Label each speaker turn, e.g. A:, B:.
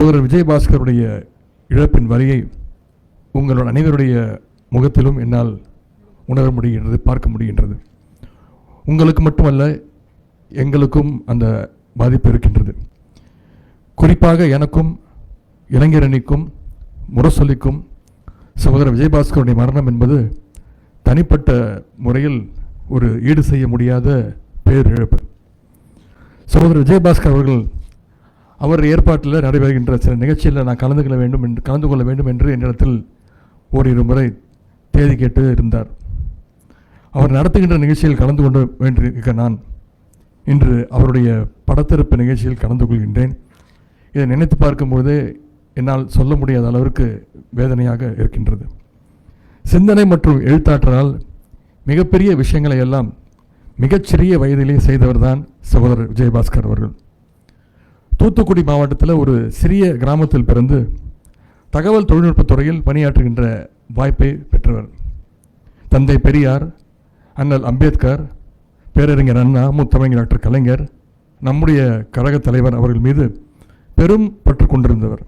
A: சகோதரர் விஜயபாஸ்கருடைய இழப்பின் வலியை உங்களோட அனைவருடைய முகத்திலும் என்னால் உணர முடிகின்றது, பார்க்க முடிகின்றது. உங்களுக்கு மட்டுமல்ல, எங்களுக்கும் அந்த பாதிப்பு இருக்கின்றது. குறிப்பாக எனக்கும் இளைஞரணிக்கும் முரசொலிக்கும் சகோதரர் விஜயபாஸ்கருடைய மரணம் என்பது தனிப்பட்ட முறையில் ஒரு ஈடு செய்ய முடியாத பேரிழப்பு. சகோதரர் விஜயபாஸ்கர் அவர்கள் அவர் ஏற்பாட்டில் நடைபெறுகின்ற சில நிகழ்ச்சியில் நான் கலந்து கொள்ள வேண்டும் என்று என்னிடத்தில் ஓரிரு முறை தேதி கேட்டு இருந்தார். அவர் நடத்துகின்ற நிகழ்ச்சியில் கலந்து கொள்ள வேண்டியிருக்க நான் இன்று அவருடைய படத்திறப்பு நிகழ்ச்சியில் கலந்து கொள்கின்றேன். இதை நினைத்து பார்க்கும்போதே என்னால் சொல்ல முடியாத அளவிற்கு வேதனையாக இருக்கின்றது. சிந்தனை மற்றும் எழுத்தாற்றலால் மிகப்பெரிய விஷயங்களை எல்லாம் மிகச்சிறிய வயதிலே செய்தவர்தான் சகோதரர் விஜயபாஸ்கர் அவர்கள். தூத்துக்குடி மாவட்டத்தில் ஒரு சிறிய கிராமத்தில் பிறந்து தகவல் தொழில்நுட்பத்துறையில் பணியாற்றுகின்ற வாய்ப்பை பெற்றவர். தந்தை பெரியார், அண்ணல் அம்பேத்கர், பேரறிஞர் அண்ணா, முத்தமிழர் டாக்டர் கலைஞர், நம்முடைய கழக தலைவர் அவர்கள் மீது பெரும் பற்று கொண்டிருந்தவர்.